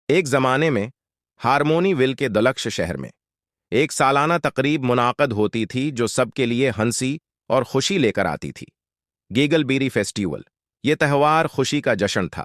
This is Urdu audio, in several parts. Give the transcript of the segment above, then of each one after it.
ایک زمانے میں ہارمونی ول کے دلکش شہر میں ایک سالانہ تقریب منعقد ہوتی تھی جو سب کے لیے ہنسی اور خوشی لے کر آتی تھی۔ گیگل بیری فیسٹیول یہ تہوار خوشی کا جشن تھا،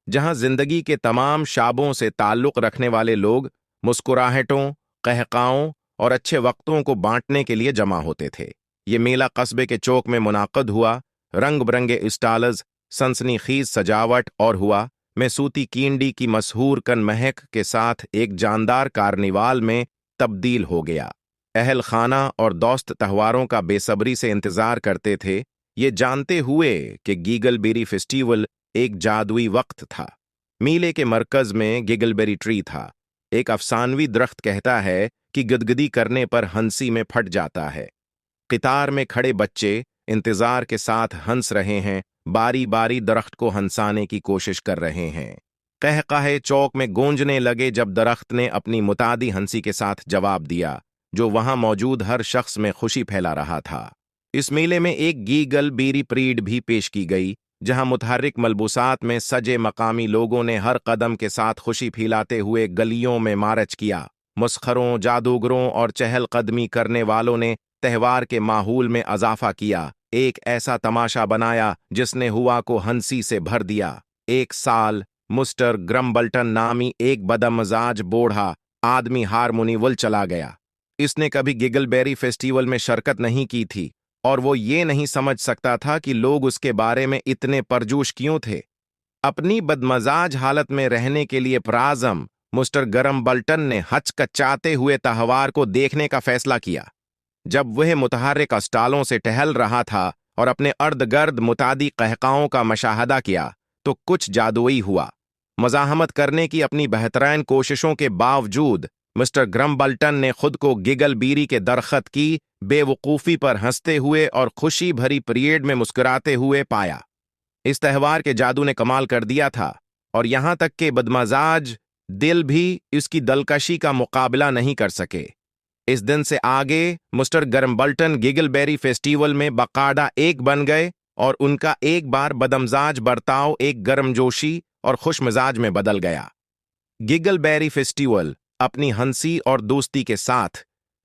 جہاں زندگی کے تمام شعبوں سے تعلق رکھنے والے لوگ مسکراہٹوں، قہقہوں اور اچھے وقتوں کو بانٹنے کے لیے جمع ہوتے تھے۔ یہ میلہ قصبے کے چوک میں منعقد ہوا، رنگ برنگے اسٹالز، سنسنی خیز سجاوٹ اور ہوا میں سوتی کینڈی کی مسحور کن مہک کے ساتھ ایک جاندار کارنیوال میں تبدیل ہو گیا۔ اہل خانہ اور دوست تہواروں کا بے صبری سے انتظار کرتے تھے، یہ جانتے ہوئے کہ گیگل بیری فیسٹیول ایک جادوئی وقت تھا۔ میلے کے مرکز میں گیگل بیری ٹری تھا، ایک افسانوی درخت کہتا ہے کہ گدگدی کرنے پر ہنسی میں پھٹ جاتا ہے۔ قطار میں کھڑے بچے انتظار کے ساتھ ہنس رہے ہیں، باری باری درخت کو ہنسانے کی کوشش کر رہے ہیں۔ قہقہے چوک میں گونجنے لگے جب درخت نے اپنی متعدی ہنسی کے ساتھ جواب دیا، جو وہاں موجود ہر شخص میں خوشی پھیلا رہا تھا۔ اس میلے میں ایک گیگل بیری پریڈ بھی پیش کی گئی، جہاں متحرک ملبوسات میں سجے مقامی لوگوں نے ہر قدم کے ساتھ خوشی پھیلاتے ہوئے گلیوں میں مارچ کیا۔ مسخروں، جادوگروں اور چہل قدمی کرنے والوں نے تہوار کے ماحول میں اضافہ کیا، ایک ایسا تماشا بنایا جس نے ہوا کو ہنسی سے بھر دیا۔ ایک سال مسٹر گرمبلٹن نامی ایک بدمزاج بوڑھا آدمی ہارمونی ول چلا گیا۔ اس نے کبھی گیگل بیری فیسٹیول میں شرکت نہیں کی تھی، اور وہ یہ نہیں سمجھ سکتا تھا کہ لوگ اس کے بارے میں اتنے پرجوش کیوں تھے۔ اپنی بدمزاج حالت میں رہنے کے لیے پرعزم مسٹر گرمبلٹن نے ہچکچاتے ہوئے تہوار کو دیکھنے کا فیصلہ کیا۔ جب وہ متحرک اسٹالوں سے ٹہل رہا تھا اور اپنے ارد گرد متعدی قہقہوں کا مشاہدہ کیا تو کچھ جادوئی ہوا۔ مزاحمت کرنے کی اپنی بہترین کوششوں کے باوجود مسٹر گرمبلٹن نے خود کو گیگل بیری کے درخت کی بے وقوفی پر ہنستے ہوئے اور خوشی بھری پریڈ میں مسکراتے ہوئے پایا۔ اس تہوار کے جادو نے کمال کر دیا تھا، اور یہاں تک کہ بدمزاج دل بھی اس کی دلکشی کا مقابلہ نہیں کر سکے۔ اس دن سے آگے مسٹر گرمبلٹن گیگل بیری فیسٹیول میں باقاعدہ ایک بن گئے، اور ان کا ایک بار بدمزاج برتاؤ ایک گرمجوشی اور خوش مزاج میں بدل گیا۔ گیگل بیری فیسٹیول اپنی ہنسی اور دوستی کے ساتھ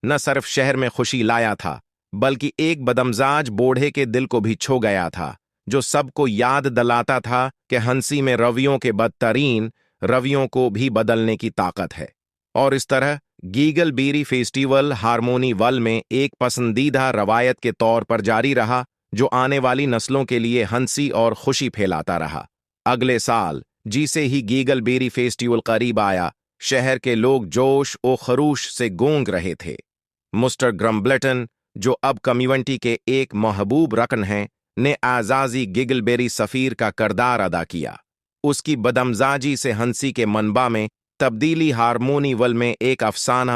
نہ صرف شہر میں خوشی لایا تھا، بلکہ ایک بدمزاج بوڑھے کے دل کو بھی چھو گیا تھا، جو سب کو یاد دلاتا تھا کہ ہنسی میں رویوں کے بدترین رویوں کو بھی بدلنے کی طاقت ہے۔ اور اس طرح گیگل بیری فیسٹیول ہارمونی ول میں ایک پسندیدہ روایت کے طور پر جاری رہا، جو آنے والی نسلوں کے لیے ہنسی اور خوشی پھیلاتا رہا۔ اگلے سال جیسے ہی گیگل بیری فیسٹیول قریب آیا، شہر کے لوگ جوش و خروش سے گونگ رہے تھے۔ مسٹر گرمبلٹن، جو اب کمیونٹی کے ایک محبوب رکن ہیں، نے اعزازی گیگل بیری سفیر کا کردار ادا کیا۔ اس کی بدمزاجی سے ہنسی کے منبع میں تبدیلی ہارمونی ول میں ایک افسانہ